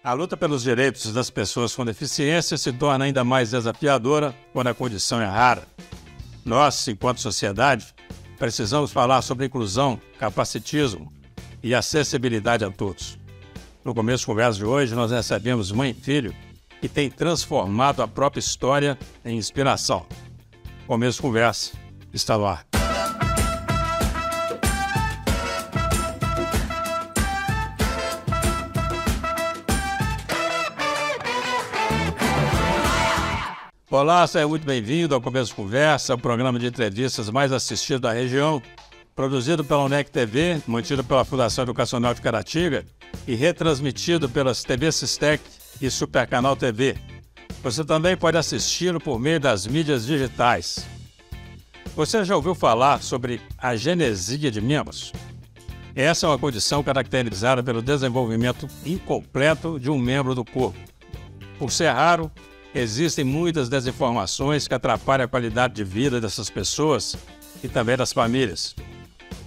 A luta pelos direitos das pessoas com deficiência se torna ainda mais desafiadora quando a condição é rara. Nós, enquanto sociedade, precisamos falar sobre inclusão, capacitismo e acessibilidade a todos. No começo da conversa de hoje, nós recebemos mãe e filho que tem transformado a própria história em inspiração. Começo da conversa está no ar. Olá, seja muito bem-vindo ao Começo de Conversa, o programa de entrevistas mais assistido da região, produzido pela UNEC TV, mantido pela Fundação Educacional de Caratinga e retransmitido pelas TV Sistec e Supercanal TV. Você também pode assisti-lo por meio das mídias digitais. Você já ouviu falar sobre a agenesia de membros? Essa é uma condição caracterizada pelo desenvolvimento incompleto de um membro do corpo. Por ser raro, existem muitas desinformações que atrapalham a qualidade de vida dessas pessoas e também das famílias.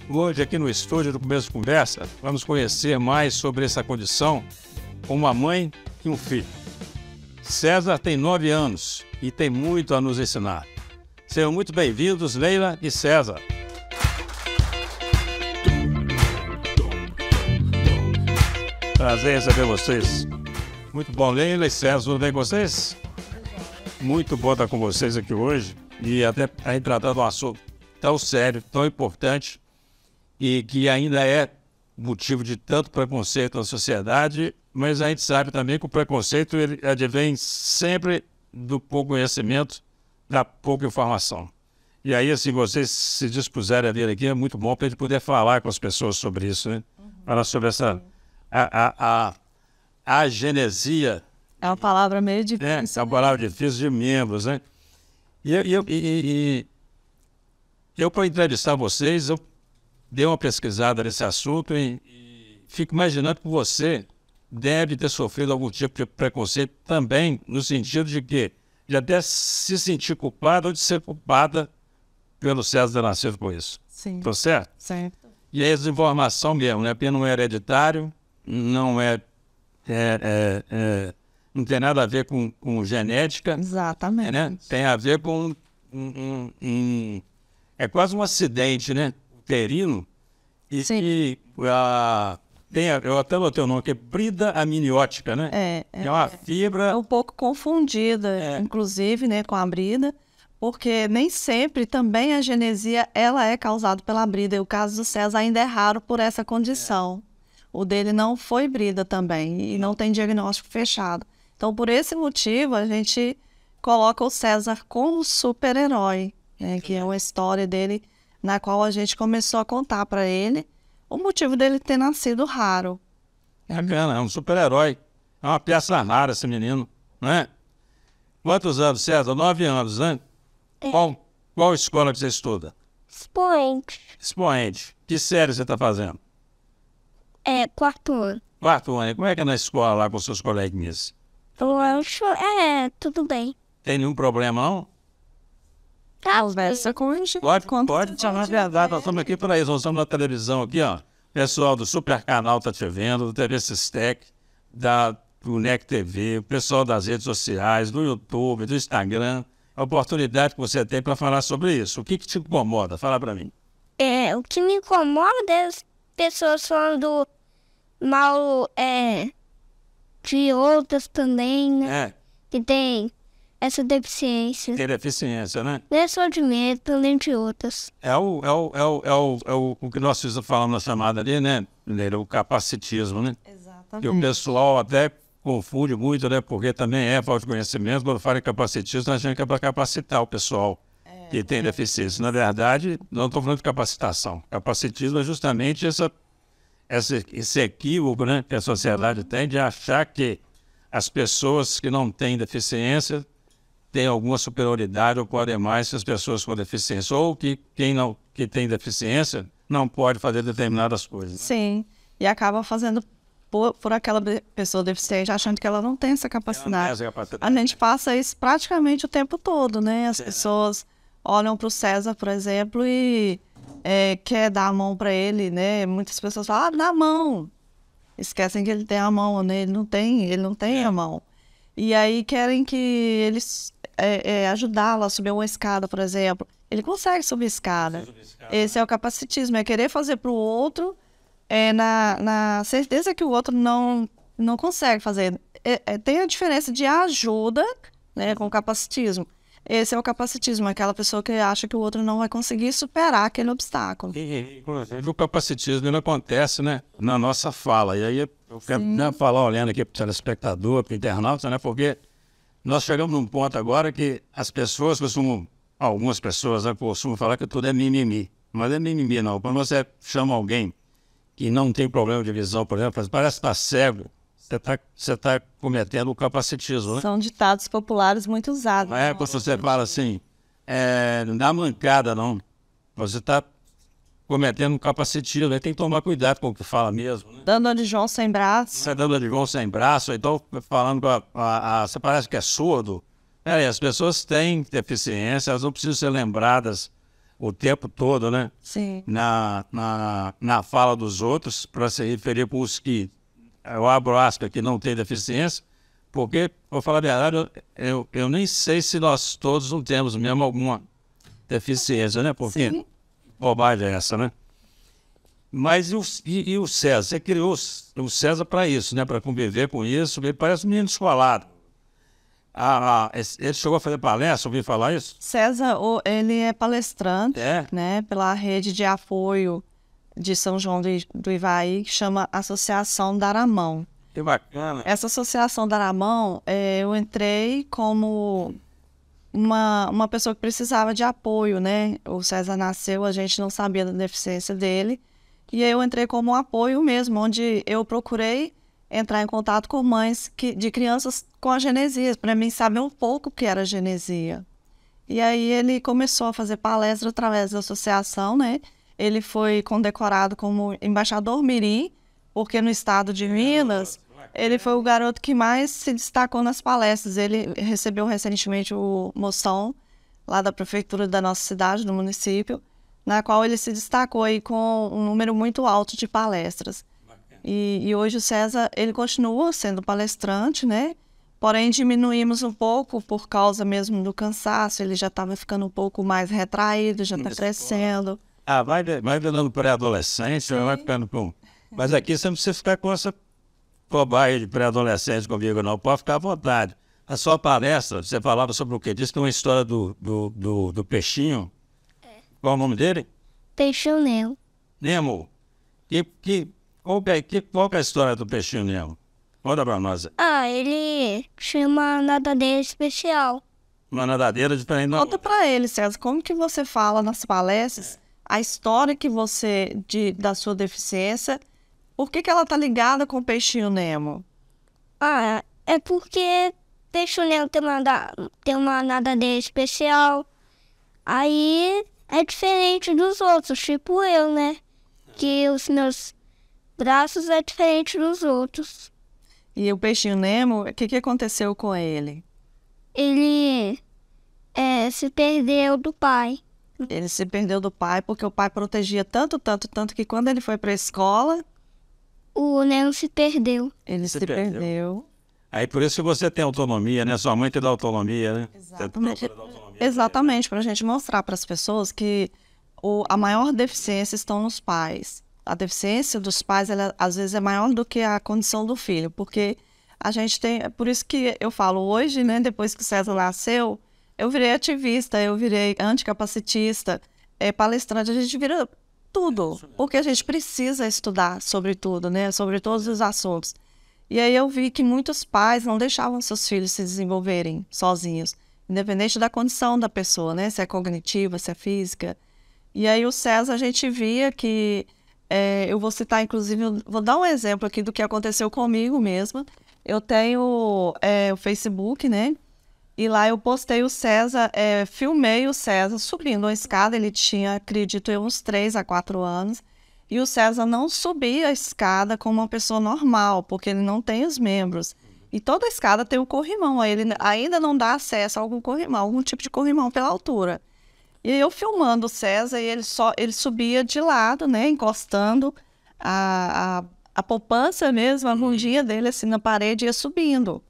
Hoje, aqui no estúdio do Começo de Conversa, vamos conhecer mais sobre essa condição com uma mãe e um filho. César tem 9 anos e tem muito a nos ensinar. Sejam muito bem-vindos, Leila e César. Prazer em receber vocês. Muito bom, Leila e César, tudo bem com vocês? Muito bom estar com vocês aqui hoje e até aí tratando um assunto tão sério, tão importante e que ainda é motivo de tanto preconceito na sociedade, mas a gente sabe também que o preconceito ele advém sempre do pouco conhecimento, da pouca informação. E aí, assim, vocês se dispuserem a vir aqui, é muito bom para a gente poder falar com as pessoas sobre isso, né? Falar sobre essa a agenesia. É uma palavra meio difícil. É uma palavra difícil de membros, né? E eu para entrevistar vocês, eu dei uma pesquisada nesse assunto e fico imaginando que você deve ter sofrido algum tipo de preconceito também, no sentido de que de até se sentir culpada ou de ser culpada pelo César ter nascido com isso. Sim. Tô certo? Certo. E aí a desinformação mesmo, né? Porque não é hereditário, não não tem nada a ver com genética. Exatamente. Né? Tem a ver com é quase um acidente, né? Uterino. Sim. Eu até notei o nome, que é brida amniótica, né? É uma fibra. É um pouco confundida, inclusive, né, com a brida, porque nem sempre também a agenesia ela é causada pela brida. E o caso do César ainda é raro por essa condição. O dele não foi brida também e não tem diagnóstico fechado. Então, por esse motivo, a gente coloca o César como super-herói, né, que é uma história dele na qual a gente começou a contar para ele o motivo dele ter nascido raro. Bacana, é um super-herói. É uma peça rara esse menino, né? Quantos anos, César? 9 anos, né? Qual escola que você estuda? Expoente. Expoente. Que série você está fazendo? Quarto ano. Quarto ano. Como é que é na escola lá com seus coleguinhas? Eu acho, tudo bem. Tem nenhum problema, não? Conversa com a gente. Pode falar a verdade. Nós estamos aqui para isso. Nós estamos na televisão aqui, ó. O pessoal do Supercanal está te vendo, do TV Sistec, da UNEC TV, o pessoal das redes sociais, do YouTube, do Instagram. A oportunidade que você tem para falar sobre isso. O que te incomoda? Fala para mim. O que me incomoda é as pessoas falando mal de outras também, né? Que tem essa deficiência. Tem deficiência, né? Não é só de mim, também de outras. É o que nós falamos na chamada ali, né? O capacitismo, né? Exatamente. E o pessoal até confunde muito, né? Porque também é falta de conhecimento. Quando fala em capacitismo, a gente quer para capacitar o pessoal que tem deficiência. Na verdade, não estou falando de capacitação. Capacitismo é justamente esse equívoco, né, que a sociedade tem de achar que as pessoas que não têm deficiência têm alguma superioridade ou podem mais que as pessoas com deficiência. Ou que que tem deficiência não pode fazer determinadas coisas. Sim, e acaba fazendo por aquela pessoa deficiente, achando que ela não tem essa capacidade. A gente passa isso praticamente o tempo todo, né? As pessoas olham para o César, por exemplo, e quer dar a mão para ele, né? Muitas pessoas falam, dá a mão. esquecem que ele tem a mão, né? Ele não tem a mão. E aí querem que eles ajudá-lo a subir uma escada, por exemplo. Ele consegue subir escada. Esse é o capacitismo, é querer fazer para o outro na certeza que o outro não consegue fazer. Tem a diferença de ajuda, né, com o capacitismo. Esse é o capacitismo, aquela pessoa que acha que o outro não vai conseguir superar aquele obstáculo. O capacitismo ele acontece, né, na nossa fala. E aí eu quero falar, olhando aqui para o telespectador, para o internauta, né, porque nós chegamos num ponto agora que as pessoas algumas pessoas costumam falar que tudo é mimimi. Mas não é mimimi, não. Quando você chama alguém que não tem problema de visão, por exemplo, parece que está cego, você tá cometendo o capacitismo, né? São ditados populares muito usados. Não é quando você fala assim, não dá mancada, não. Você está cometendo um capacitismo, aí tem que tomar cuidado com o que fala mesmo, né? Dando de João sem braço. Você dando de João sem braço, então falando com você parece que é surdo. As pessoas têm deficiência, elas não precisam ser lembradas o tempo todo, né? Sim. Na fala dos outros, para se referir para os que eu abro aspas que não tem deficiência, porque, vou falar a verdade, eu nem sei se nós todos não temos mesmo alguma deficiência, né? Porque Sim. Bobagem é essa, né? Mas e o César? Você criou o César para isso, né? Para conviver com isso. Ele parece um menino escolado. Ele chegou a fazer palestra, ouvi falar isso? César, ele é palestrante, né? Pela rede de apoio de São João do Ivaí, que chama Associação Daramão. Que bacana. Essa Associação Daramão, eu entrei como uma pessoa que precisava de apoio, né? O César nasceu, a gente não sabia da deficiência dele, e eu entrei como um apoio mesmo, onde eu procurei entrar em contato com mães de crianças com a genesia, para mim saber um pouco o que era genesia. E aí ele começou a fazer palestra através da associação, né? Ele foi condecorado como embaixador mirim, porque no estado de Minas, ele foi o garoto que mais se destacou nas palestras. Ele recebeu recentemente o moção lá da prefeitura da nossa cidade, do município, na qual ele se destacou aí com um número muito alto de palestras. E hoje o César, ele continua sendo palestrante, né? Porém, diminuímos um pouco por causa mesmo do cansaço. Ele já estava ficando um pouco mais retraído, já está crescendo. Vai virando pré-adolescente, vai ficando com... Mas aqui você não precisa ficar com essa bobagem de pré-adolescente comigo, não. Pode ficar à vontade. A sua palestra, você falava sobre o quê? Disse que uma história do peixinho. Qual é o nome dele? Peixinho Nemo. Nemo. Qual que é a história do peixinho Nemo? Conta pra nós. Ele tinha uma nadadeira especial. Uma nadadeira diferente. Conta pra ele, César, como que você fala nas palestras a história que da sua deficiência, por que ela tá ligada com o peixinho Nemo? É porque peixinho Nemo tem uma nadadeira especial. Aí é diferente dos outros, tipo eu, né? Que os meus braços é diferente dos outros. E o peixinho Nemo, o que aconteceu com ele? Ele se perdeu do pai. Ele se perdeu do pai porque o pai protegia tanto que quando ele foi para a escola... O Nemo se perdeu. Ele se perdeu. Aí por isso que você tem autonomia, né? Sua mãe te dá autonomia, né? Exatamente, para a gente mostrar para as pessoas que a maior deficiência estão nos pais. A deficiência dos pais, ela, às vezes, é maior do que a condição do filho, porque a gente tem... Por isso que eu falo hoje, né? Depois que o César nasceu, eu virei ativista, eu virei anticapacitista, palestrante, a gente vira tudo, porque a gente precisa estudar sobre tudo, né? Sobre todos os assuntos. E aí eu vi que muitos pais não deixavam seus filhos se desenvolverem sozinhos, independente da condição da pessoa, né? Se é cognitiva, se é física. E aí o César, a gente via que... eu vou citar, inclusive, vou dar um exemplo aqui do que aconteceu comigo mesma. Eu tenho o Facebook, né? E lá eu postei o César, filmei o César subindo a escada. Ele tinha, acredito eu, uns 3 a 4 anos. E o César não subia a escada como uma pessoa normal, porque ele não tem os membros. E toda a escada tem o corrimão. Aí ele ainda não dá acesso a algum corrimão, algum tipo de corrimão pela altura. E eu filmando o César, e ele subia de lado, né, encostando a poupança mesmo, a bundinha dele assim na parede ia subindo.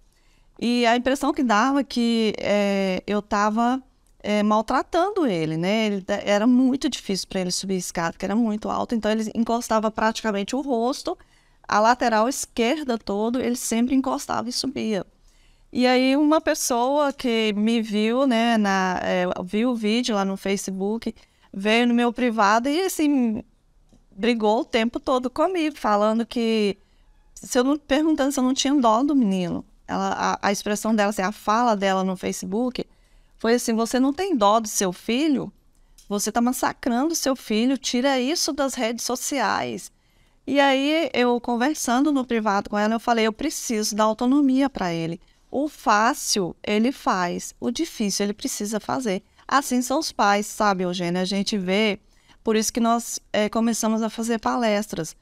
E a impressão que dava que eu estava maltratando ele, né? Era muito difícil para ele subir a escada, porque era muito alto, então ele encostava praticamente o rosto, a lateral esquerda todo, ele sempre encostava e subia. E aí uma pessoa que me viu, né, viu o vídeo lá no Facebook, veio no meu privado e assim brigou o tempo todo comigo, falando que perguntando se eu não tinha dó do menino. A expressão dela, assim, a fala dela no Facebook foi assim: você não tem dó do seu filho? Você está massacrando o seu filho, tira isso das redes sociais. E aí eu conversando no privado com ela, eu falei: eu preciso dar autonomia para ele. O fácil ele faz, o difícil ele precisa fazer. Assim são os pais, sabe, Eugênia? A gente vê, por isso que nós começamos a fazer palestras,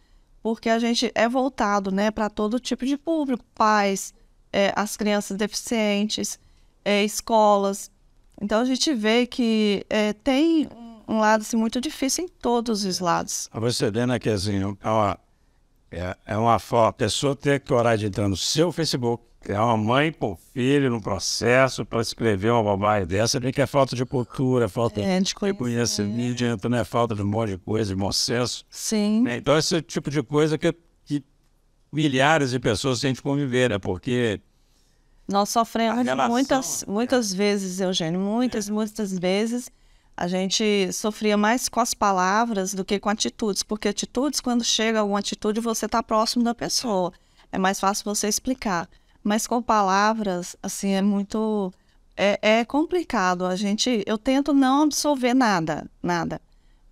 porque a gente é voltado, né, para todo tipo de público, pais, as crianças deficientes, escolas. Então a gente vê que tem um lado assim, muito difícil em todos os lados. Você vê, né, que assim, a pessoa ter coragem de entrar no seu Facebook, é uma mãe com filho no processo para escrever uma bobagem dessa, vê que é falta de cultura, falta de conhecimento, né? Falta de um monte de coisa, de bom senso. Sim. Então esse tipo de coisa que milhares de pessoas têm de conviver, né? Porque nós sofremos muitas vezes, Eugênio, muitas vezes a gente sofria mais com as palavras do que com atitudes, porque atitudes, quando chega alguma atitude, você está próximo da pessoa, é mais fácil você explicar. Mas com palavras, assim, é muito... É complicado. Eu tento não absorver nada.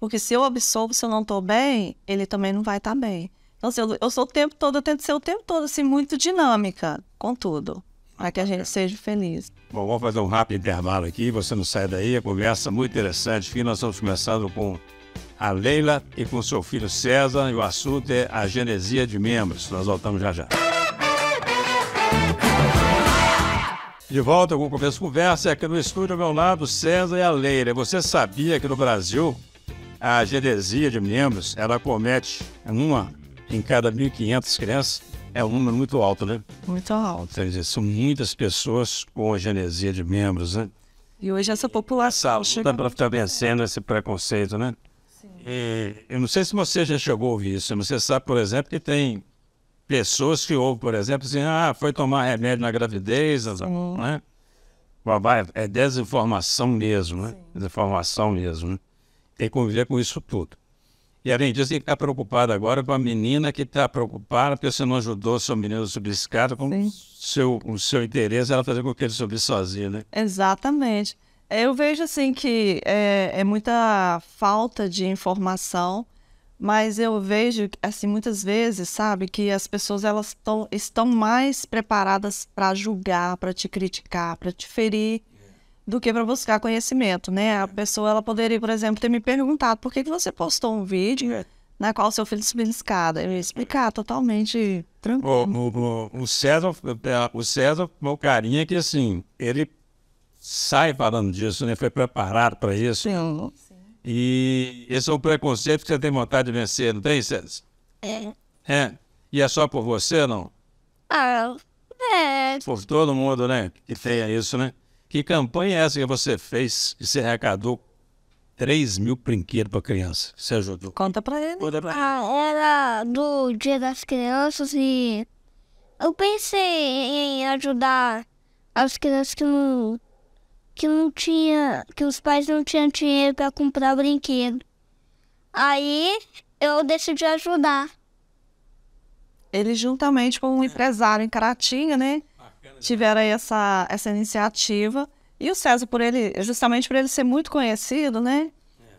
Porque se eu absorvo, se eu não estou bem, ele também não vai estar bem. Então, assim, eu sou o tempo todo, eu tento ser o tempo todo, assim, muito dinâmica com tudo, para que a gente seja feliz. Bom, vamos fazer um rápido intervalo aqui, você não sai daí, a conversa muito interessante aqui. Nós estamos começando com a Leila e com seu filho César, e o assunto é a genesia de membros. Nós voltamos já. De volta com o Começo Conversa, aqui no estúdio ao meu lado, César e a Leila. Você sabia que no Brasil a genesia de membros, ela comete uma em cada 1.500 crianças? É um número muito alto, né? Muito alto. Quer dizer, são muitas pessoas com a genesia de membros, né? E hoje essa população chega para ficar vencendo esse preconceito, né? Sim. Eu não sei se você já chegou a ouvir isso. Você sabe, por exemplo, que tem pessoas que ouvem, por exemplo, assim, foi tomar remédio na gravidez, né? É desinformação mesmo, né? Desinformação mesmo, né? Tem que conviver com isso tudo. E além disso, tem que ficar preocupado agora com a menina que está preocupada porque você não ajudou seu menino a subir escada, com o seu interesse era fazer com que ele subisse sozinho, né? Exatamente. Eu vejo assim que é muita falta de informação, mas eu vejo, assim, muitas vezes, sabe, que as pessoas elas estão mais preparadas para julgar, para te criticar, para te ferir, do que para buscar conhecimento, né? A pessoa, ela poderia, por exemplo, ter me perguntado por que você postou um vídeo na qual seu filho subiu a escada. Eu ia explicar totalmente tranquilo. O César, meu carinha, que assim, ele sai falando disso, né? Foi preparado para isso. Sim. E esse é um preconceito que você tem vontade de vencer, não tem, César? E é só por você, não? Por todo mundo, né? Que tenha isso, né? Que campanha é essa que você fez que você arrecadou 3.000 brinquedos para criança? Você ajudou? Conta para ele. Era do Dia das Crianças e eu pensei em ajudar as crianças que os pais não tinham dinheiro para comprar brinquedo. Aí eu decidi ajudar. Ele, juntamente com um empresário em Caratinga, né, tiveram aí essa iniciativa. E o César, justamente por ele ser muito conhecido, né,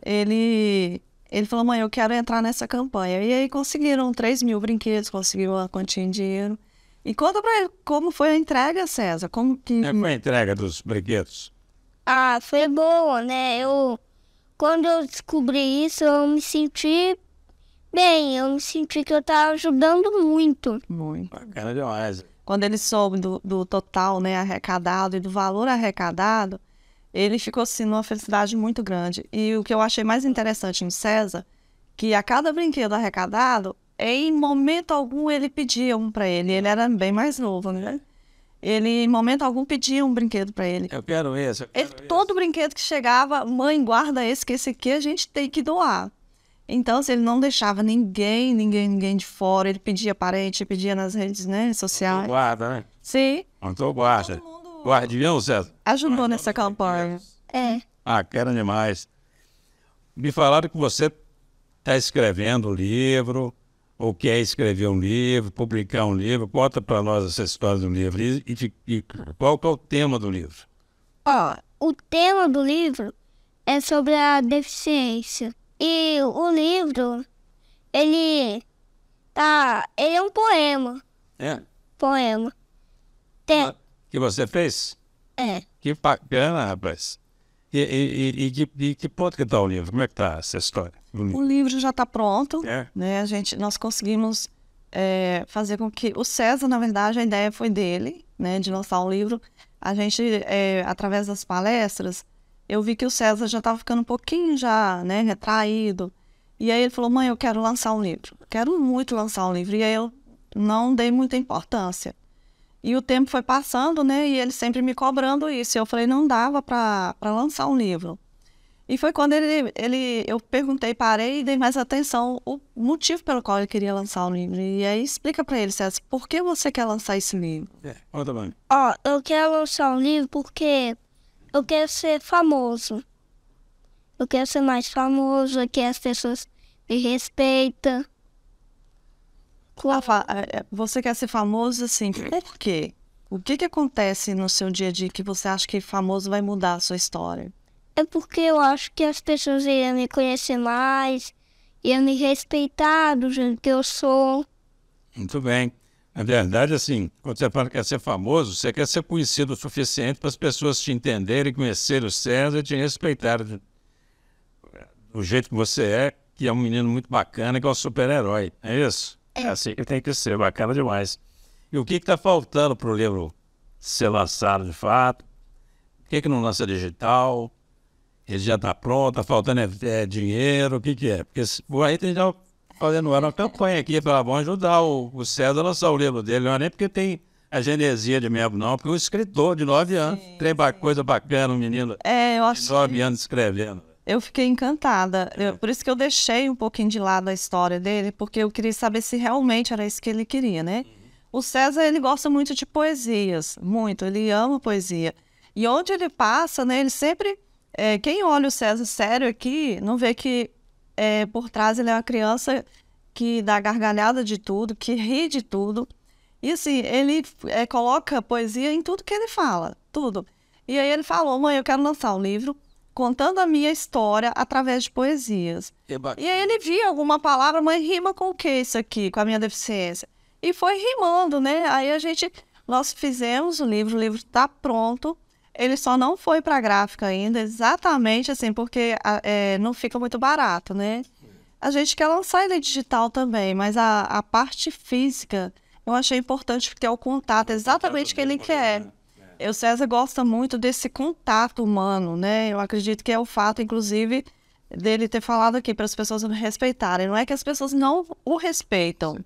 ele falou: mãe, eu quero entrar nessa campanha. E aí conseguiram 3.000 brinquedos, conseguiram uma quantia em dinheiro. E conta pra ele como foi a entrega, César. Como foi a entrega dos brinquedos? Foi boa, né? Quando eu descobri isso, eu me senti bem. Eu me senti que eu estava ajudando muito. Muito. Bacana demais. Quando ele soube do total, né, arrecadado e do valor arrecadado, ele ficou, assim, numa felicidade muito grande. E o que eu achei mais interessante no César, que a cada brinquedo arrecadado, em momento algum ele pedia um para ele. Ele era bem mais novo, né? Ele, em momento algum, pedia um brinquedo para ele. Eu quero esse. Todo brinquedo que chegava, mãe, guarda esse, que esse aqui a gente tem que doar. Então, assim, ele não deixava ninguém de fora. Ele pedia parente, pedia nas redes, né, sociais. Guarda, né? Sim. Então guarda. Guardião, César? Ajudou nessa campanha. Quero demais. Me falaram que você está escrevendo um livro, ou quer escrever um livro, publicar um livro. Conta para nós essa história do livro. E qual que é o tema do livro? O tema do livro é sobre a deficiência. E o livro, ele é um poema. Poema. Que você fez? Que bacana, rapaz. E que ponto que está o livro? Como é que está essa história? O livro já está pronto, né? Nós conseguimos fazer com que... O César, na verdade, a ideia foi dele, né? De lançar um livro. A gente, através das palestras, eu vi que o César já estava ficando um pouquinho né, retraído. E aí ele falou, mãe, eu quero lançar um livro. Quero muito lançar um livro. E aí eu não dei muita importância. E o tempo foi passando, né? E ele sempre me cobrando isso. E eu falei, não dava para lançar um livro. E foi quando eu perguntei, parei e dei mais atenção o motivo pelo qual ele queria lançar um livro. E aí explica para ele, César, por que você quer lançar esse livro? Conta bem. Eu quero lançar um livro porque eu quero ser famoso. Eu quero ser mais famoso, eu quero que as pessoas me respeitem. Você quer ser famoso, assim, por quê? O que acontece no seu dia a dia que você acha que famoso vai mudar a sua história? É porque eu acho que as pessoas iriam me conhecer mais, iriam me respeitar do jeito que eu sou. Muito bem. Na verdade, assim, quando você fala que quer ser famoso, você quer ser conhecido o suficiente para as pessoas te entenderem, conhecerem o César e te respeitarem do jeito que você é, que é um menino muito bacana, que é um super-herói. É isso? É assim que tem que ser, bacana demais. E o que está faltando para o livro ser lançado de fato? Por que não lança digital? Ele já está pronto, está faltando dinheiro, o que é? Porque a gente está fazendo uma campanha aqui para vamos ajudar o César a lançar o livro dele. Não é nem porque tem a genesia de membro, não, porque um escritor de 9 anos, tem coisa bacana, um menino de 9 anos escrevendo. Eu fiquei encantada. Por isso que eu deixei um pouquinho de lado a história dele, porque eu queria saber se realmente era isso que ele queria, né? O César, ele gosta muito de poesias, muito, ele ama poesia. E onde ele passa, né, ele sempre... quem olha o César sério aqui, não vê que por trás ele é uma criança que dá gargalhada de tudo, que ri de tudo. E assim, ele coloca poesia em tudo que ele fala, tudo. E aí ele falou, mãe, eu quero lançar um livro contando a minha história através de poesias. E aí ele via alguma palavra, mãe, rima com o que isso aqui, com a minha deficiência? E foi rimando, né? Aí nós fizemos o livro está pronto. Ele só não foi para a gráfica ainda, exatamente assim, porque não fica muito barato, né? A gente quer lançar ele digital também, mas a parte física eu achei importante porque é o contato, exatamente o que ele quer. O César gosta muito desse contato humano, né? Eu acredito que é o fato, inclusive, dele ter falado aqui para as pessoas me respeitarem. Não é que as pessoas não o respeitam,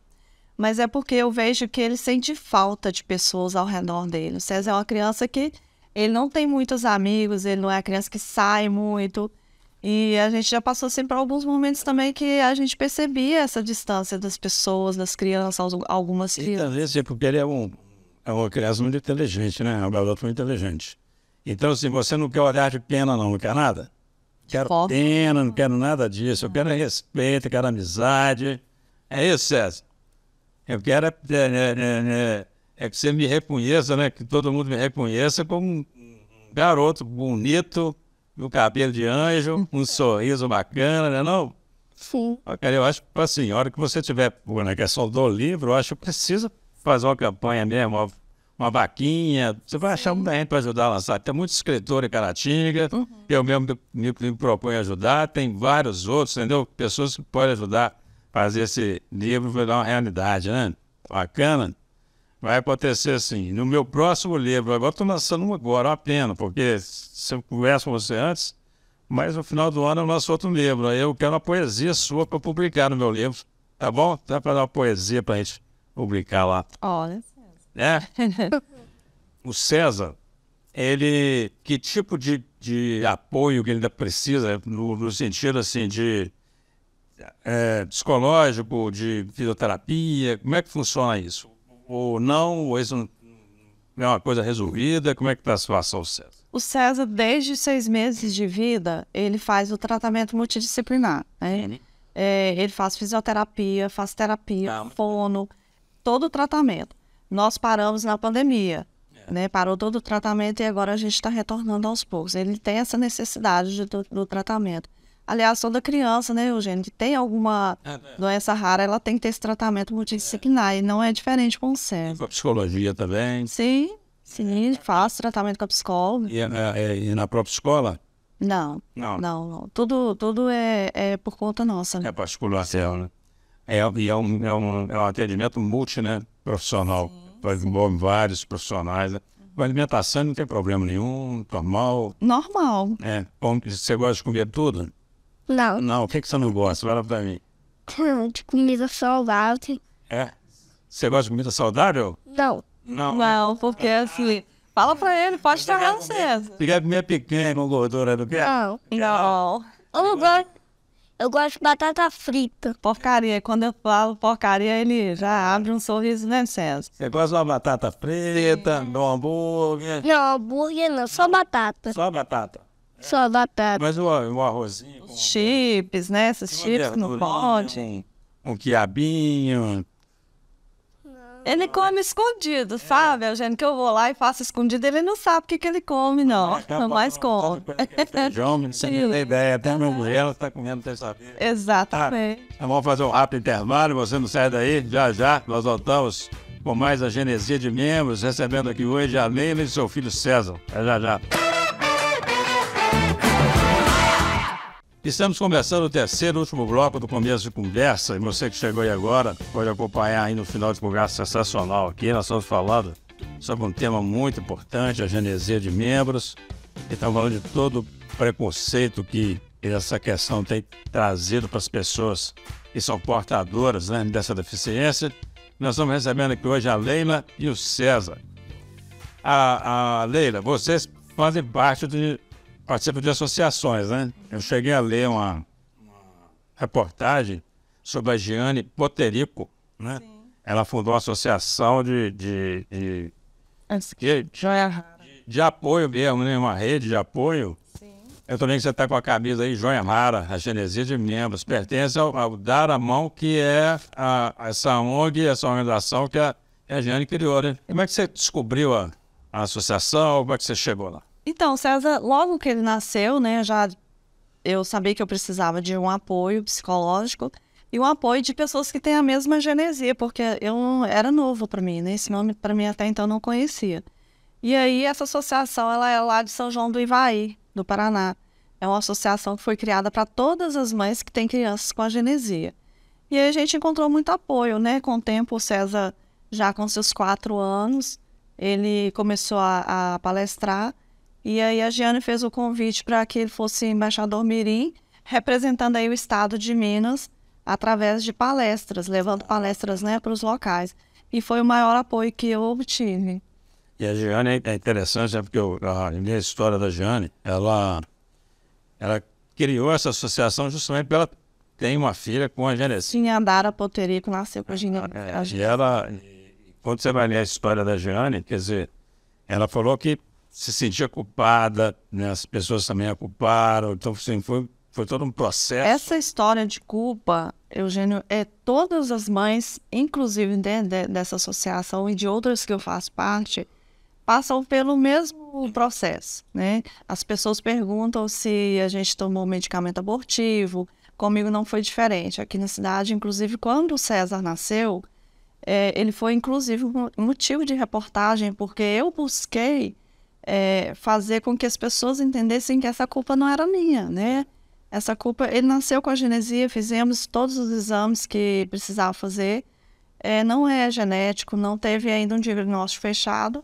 mas é porque eu vejo que ele sente falta de pessoas ao redor dele. O César é uma criança que ele não tem muitos amigos, ele não é a criança que sai muito. E a gente já passou sempre por alguns momentos também que a gente percebia essa distância das pessoas, das crianças, algumas crianças. Às vezes é porque ele é uma criança muito inteligente, né? É um garoto muito inteligente. Então, se você não quer olhar de pena, não quer nada? Quero pena, não quero nada disso. Eu quero respeito, eu quero amizade. É isso, César. Eu quero que você me reconheça, né? Que todo mundo me reconheça como um garoto bonito, com cabelo de anjo, um sorriso bacana, né? Não? Sim. Eu acho que, assim, a hora que você tiver na questão do livro, eu acho que precisa fazer uma campanha mesmo, uma vaquinha. Você vai achar muita gente para ajudar a lançar. Tem muitos escritores em Caratinga, eu mesmo me proponho a ajudar. Tem vários outros, entendeu? Pessoas que podem ajudar a fazer esse livro virar uma realidade, né? Bacana. Vai acontecer assim, no meu próximo livro, agora estou lançando um agora, uma pena, porque se eu converso com você antes, mas no final do ano eu lanço outro livro, aí eu quero uma poesia sua para publicar no meu livro. Tá bom? Dá para dar uma poesia para a gente publicar lá. Olha. É? O César, que tipo de apoio que ele ainda precisa, no sentido assim, de psicológico, de fisioterapia? Como é que funciona isso? Ou não? Ou isso não é uma coisa resolvida? Como é que está a situação, César? O César, desde 6 meses de vida, ele faz o tratamento multidisciplinar, né? Ele faz fisioterapia, faz terapia, fono, todo o tratamento. Nós paramos na pandemia, né? Parou todo o tratamento e agora a gente está retornando aos poucos. Ele tem essa necessidade do tratamento. Aliás, toda criança, né, Eugênio, que tem alguma doença rara, ela tem que ter esse tratamento multidisciplinar e não é diferente com o César. Com a psicologia também? Sim, faz tratamento com a psicóloga. E na própria escola? Não. Tudo é por conta nossa. Né? É particular, né? E é um atendimento né, profissional. Envolve vários profissionais. Né? A alimentação não tem problema nenhum, normal. Normal. Você gosta de comer tudo? Não. Não, o que você não gosta? Fala pra mim. De comida saudável. Você gosta de comida saudável? Não. Não, porque assim... Fala pra ele, pode tragar no César. Você quer comer pequeno com gordura, não quer? Não. Eu gosto de batata frita. Porcaria. Quando eu falo porcaria, ele já abre um sorriso, né, César? Você gosta de uma batata frita, de um hambúrguer? Não, hambúrguer não, só batata. Só batata? Só batata. Mas o arrozinho? Chips, né? Esses chips que não pode. Um quiabinho. Ele come escondido, sabe, Eugênio? Que eu vou lá e faço escondido, ele não sabe o que ele come, não. Não mais come. Feijão, você não tem ideia. Até a minha mulher está comendo sem saber. Exatamente. Vamos fazer um rápido intervalo, você não sai daí. Já, nós voltamos com mais a Genesia de Membros, recebendo aqui hoje a Leila e seu filho César. Já. Estamos começando o terceiro e último bloco do começo de conversa, e você que chegou aí agora pode acompanhar aí no final de conversa sensacional aqui. Nós estamos falando sobre um tema muito importante, a genesia de membros, e estamos falando de todo o preconceito que essa questão tem trazido para as pessoas que são portadoras, né, dessa deficiência. Nós estamos recebendo aqui hoje a Leila e o César. A Leila, vocês fazem parte participo de associações, né? Eu cheguei a ler uma reportagem sobre a Giane Poterico, né? Sim. Ela fundou uma associação de apoio mesmo, né? Uma rede de apoio. Sim. Eu também que você está com a camisa aí, Joia Rara, a Genesia de Membros, pertence ao Dar a Mão, que é essa ONG, essa organização que a Giane criou, né? Como é que você descobriu a associação? Como é que você chegou lá? Então, César, logo que ele nasceu, né, eu sabia que eu precisava de um apoio psicológico e um apoio de pessoas que têm a mesma genesia, porque era novo para mim, né, esse nome para mim até então não conhecia. E aí essa associação, ela é lá de São João do Ivaí, do Paraná. É uma associação que foi criada para todas as mães que têm crianças com a genesia. E aí a gente encontrou muito apoio, né, com o tempo o César, já com seus 4 anos, ele começou a palestrar. E aí a Giane fez o convite para que ele fosse embaixador mirim, representando aí o estado de Minas, através de palestras, levando palestras, né, para os locais. E foi o maior apoio que eu obtive. E a Giane é interessante, né, porque a minha história da Giane, ela criou essa associação justamente porque ela tem uma filha com a genesia. Tinha a Dara Poterico, nasceu com a genesia. Quando você vai ler a história da Giane, quer dizer, ela falou que se sentia culpada, né? As pessoas também a culparam, então assim, foi todo um processo. Essa história de culpa, Eugênio, todas as mães, inclusive dessa associação e de outras que eu faço parte, passam pelo mesmo processo, né? As pessoas perguntam se a gente tomou medicamento abortivo, comigo não foi diferente. Aqui na cidade, inclusive, quando o César nasceu, ele foi inclusive motivo de reportagem, porque eu busquei fazer com que as pessoas entendessem que essa culpa não era minha, né? Essa culpa, ele nasceu com a genesia, fizemos todos os exames que precisava fazer, não é genético, não teve ainda um diagnóstico fechado,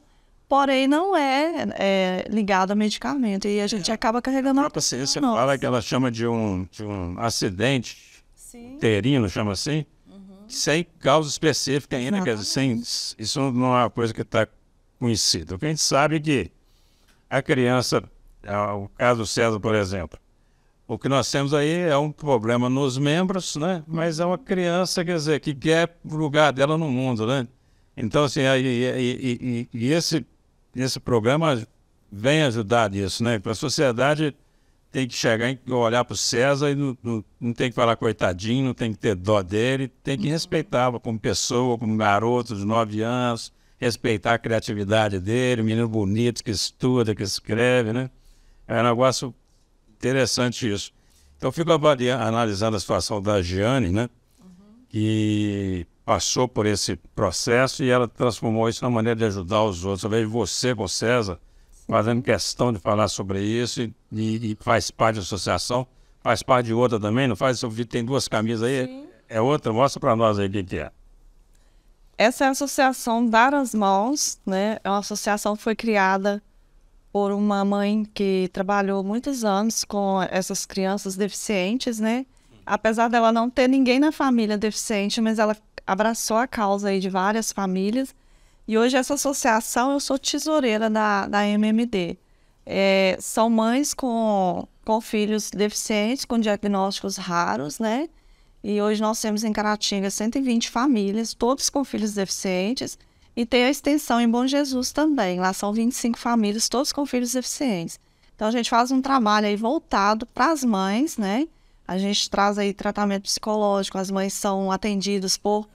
porém não é ligado a medicamento, e a gente acaba carregando a própria ciência fala que ela chama de um acidente uterino, chama assim, sem causa específica ainda, quer dizer, isso não é uma coisa que está conhecida. O que a gente sabe é que a criança, o caso do César, por exemplo, o que nós temos aí é um problema nos membros, né? Mas é uma criança, quer dizer, que quer o lugar dela no mundo, né? Então, assim, esse programa vem ajudar nisso, né? A sociedade tem que chegar e olhar para o César e não tem que falar coitadinho, não tem que ter dó dele, tem que respeitá-lo como pessoa, como garoto de 9 anos, respeitar a criatividade dele, menino bonito que estuda, que escreve, né? É um negócio interessante isso. Então, eu fico analisando a situação da Giane, né? Que passou por esse processo e ela transformou isso na maneira de ajudar os outros. Eu vejo você com o César fazendo questão de falar sobre isso e faz parte da associação, faz parte de outra também, não faz? Eu vi, tem 2 camisas aí, sim. É outra? Mostra para nós aí o que é. Essa é a associação Dar as Mãos, né? É uma associação que foi criada por uma mãe que trabalhou muitos anos com essas crianças deficientes, né? Apesar dela não ter ninguém na família deficiente, mas ela abraçou a causa aí de várias famílias. E hoje essa associação, eu sou tesoureira da MMD. São mães com filhos deficientes, com diagnósticos raros, né? E hoje nós temos em Caratinga 120 famílias, todos com filhos deficientes. E tem a extensão em Bom Jesus também. Lá são 25 famílias, todos com filhos deficientes. Então a gente faz um trabalho aí voltado para as mães, né? A gente traz aí tratamento psicológico, as mães são atendidas por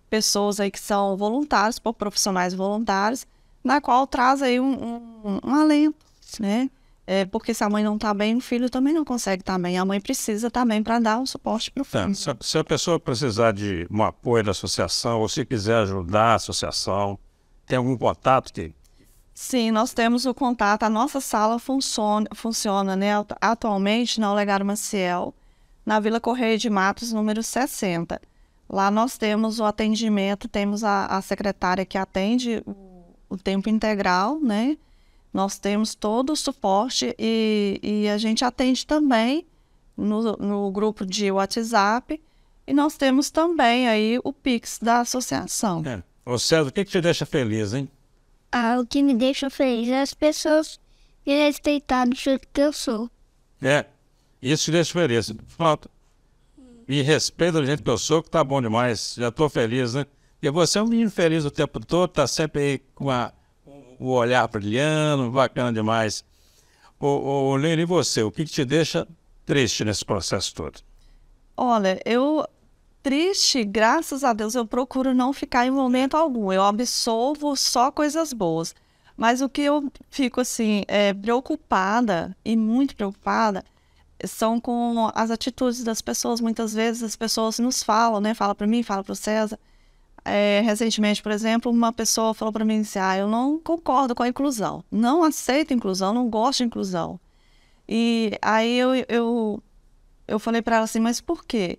pessoas aí que são voluntários, por profissionais voluntários, na qual traz aí um alento, né? Porque se a mãe não está bem, o filho também não consegue estar bem. A mãe precisa também para dar um suporte para o filho. Se a pessoa precisar de um apoio da associação, ou se quiser ajudar a associação, tem algum contato que... Sim, nós temos o contato. A nossa sala funciona, né, atualmente na Olegário Maciel, na Vila Correia de Matos, número 60. Lá nós temos o atendimento, temos a secretária que atende o tempo integral, né? Nós temos todo o suporte e a gente atende também no grupo de WhatsApp e nós temos também aí o Pix da associação. Ô César, o que te deixa feliz, hein? O que me deixa feliz é as pessoas me respeitarem do jeito que eu sou. Isso te deixa feliz. Pronto. Me respeita do jeito que eu sou, que tá bom demais. Já tô feliz, né? Porque você é um menino feliz o tempo todo, tá sempre aí com o olhar brilhando, bacana demais. Ô Lene, e você? O que te deixa triste nesse processo todo? Olha, triste, graças a Deus, eu procuro não ficar em momento algum. Eu absolvo só coisas boas. Mas o que eu fico, assim, preocupada, e muito preocupada, são com as atitudes das pessoas. Muitas vezes as pessoas nos falam, né? Fala para mim, fala para o César. Recentemente, por exemplo, uma pessoa falou para mim assim, eu não concordo com a inclusão. Não aceito inclusão, não gosto de inclusão. E aí eu falei para ela assim, mas por quê?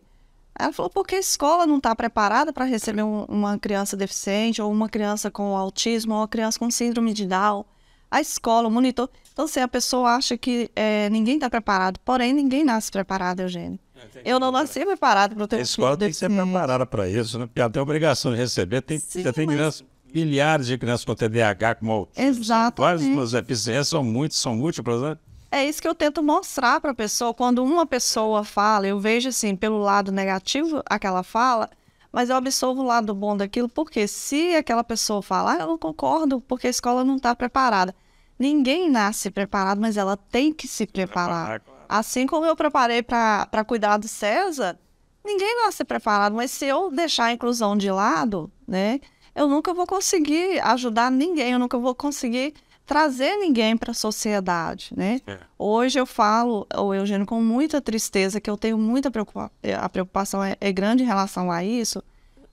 Ela falou, porque a escola não está preparada para receber uma criança deficiente, ou uma criança com autismo, ou uma criança com síndrome de Down. A escola, o monitor... Então, assim, a pessoa acha que ninguém está preparado, porém, ninguém nasce preparado, Eugênio. Eu não nasci preparado para ter A escola tem que ser preparada para isso, né? Porque ela tem a obrigação de receber. Já tem crianças, milhares de crianças com TDAH, com autismo. Exatamente. Várias deficiências, são múltiplas, né? É isso que eu tento mostrar para a pessoa. Quando uma pessoa fala, eu vejo assim, pelo lado negativo aquela fala, mas eu absolvo o lado bom daquilo, porque se aquela pessoa falar, eu não concordo, porque a escola não está preparada. Ninguém nasce preparado, mas ela tem que se preparar. Assim como eu preparei para cuidar do César, ninguém nasce preparado, mas se eu deixar a inclusão de lado, né, eu nunca vou conseguir ajudar ninguém, eu nunca vou conseguir trazer ninguém para a sociedade, né? Hoje eu falo, Eugênio, com muita tristeza, que eu tenho muita preocupação, a preocupação é grande em relação a isso,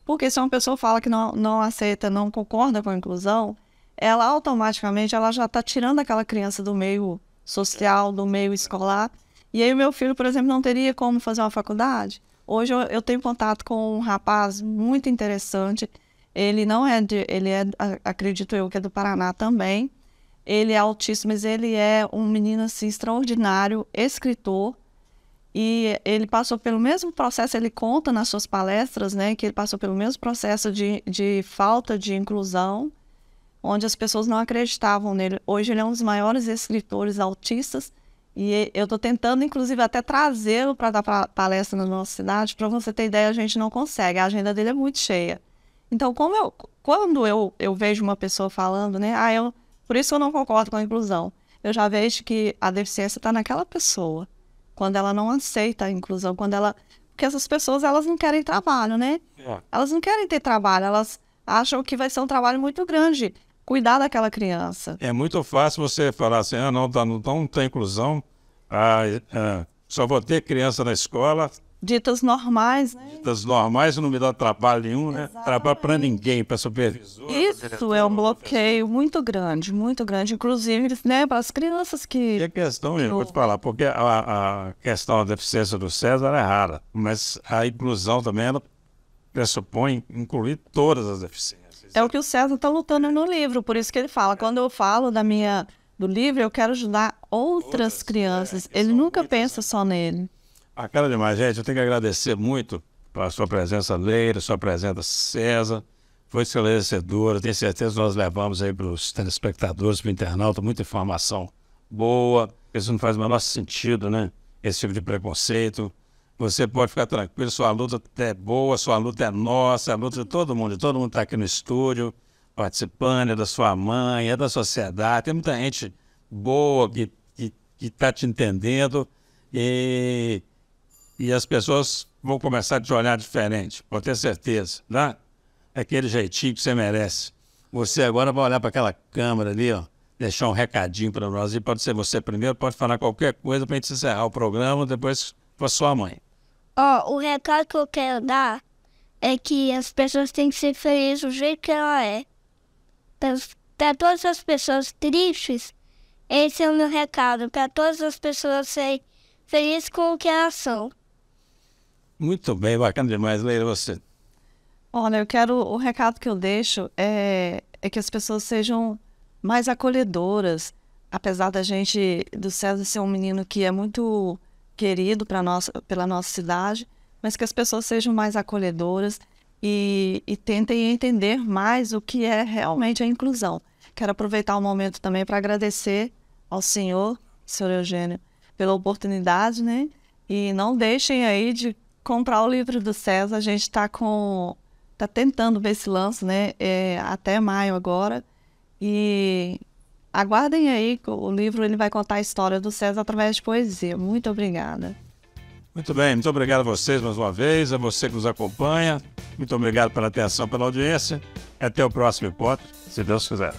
porque se uma pessoa fala que não aceita, não concorda com a inclusão, ela automaticamente ela já está tirando aquela criança do meio social, do meio escolar, e aí o meu filho, por exemplo, não teria como fazer uma faculdade. Hoje eu tenho contato com um rapaz muito interessante, ele não é acredito eu, que é do Paraná também. Ele é autista, mas ele é um menino assim, extraordinário, escritor. E ele passou pelo mesmo processo, ele conta nas suas palestras, né, que ele passou pelo mesmo processo de falta de inclusão, onde as pessoas não acreditavam nele. Hoje ele é um dos maiores escritores autistas e eu estou tentando, inclusive, até trazê-lo para dar palestra na nossa cidade. Para você ter ideia, a gente não consegue, a agenda dele é muito cheia. Então, quando eu vejo uma pessoa falando, né, por isso eu não concordo com a inclusão, eu já vejo que a deficiência está naquela pessoa. Quando ela não aceita a inclusão, porque essas pessoas, elas não querem trabalho, né? Elas não querem ter trabalho, elas acham que vai ser um trabalho muito grande cuidar daquela criança. É muito fácil você falar assim, não tem inclusão, só vou ter criança na escola. Ditas normais, né? Ditas normais, não me dá trabalho nenhum, né? Trabalho para ninguém, para supervisor. Isso é um bloqueio muito grande, inclusive, né, para as crianças que... E a questão, eu vou te falar, porque a questão da deficiência do César é rara, mas a inclusão também, ela pressupõe incluir todas as deficiências. É o que o César está lutando no livro, por isso que ele fala, quando eu falo do livro, eu quero ajudar outras crianças. Ele nunca pensa só nele. Bacana demais, gente. Eu tenho que agradecer muito pela sua presença, Leila, sua presença, César. Foi esclarecedora. Tenho certeza que nós levamos aí para os telespectadores, para o internauta, muita informação boa. Isso não faz o menor sentido, né? Esse tipo de preconceito. Você pode ficar tranquilo, sua luta é boa, sua luta é nossa, é a luta de todo mundo está aqui no estúdio, participando, é da sua mãe, é da sociedade. Tem muita gente boa que está te entendendo e as pessoas vão começar a te olhar diferente, pode ter certeza, né? É aquele jeitinho que você merece. Você agora vai olhar para aquela câmera ali, ó, deixar um recadinho para nós, e pode ser você primeiro, pode falar qualquer coisa para a gente encerrar o programa, depois para sua mãe. O recado que eu quero dar é que as pessoas têm que ser felizes do jeito que ela é. Para todas as pessoas tristes, esse é o meu recado, para todas as pessoas serem felizes com o que elas são. Muito bem, bacana demais, Leila, você. Olha, o recado que eu deixo é que as pessoas sejam mais acolhedoras, apesar do César ser um menino que é muito querido pela nossa cidade, mas que as pessoas sejam mais acolhedoras e tentem entender mais o que é realmente a inclusão. Quero aproveitar o momento também para agradecer ao senhor Eugênio, pela oportunidade, né? E não deixem aí de comprar o livro do César. A gente está tentando ver esse lance, né? Até maio agora. E aguardem aí, o livro ele vai contar a história do César através de poesia. Muito obrigada. Muito bem, muito obrigado a vocês mais uma vez, a você que nos acompanha. Muito obrigado pela atenção, pela audiência. Até o próximo encontro, se Deus quiser.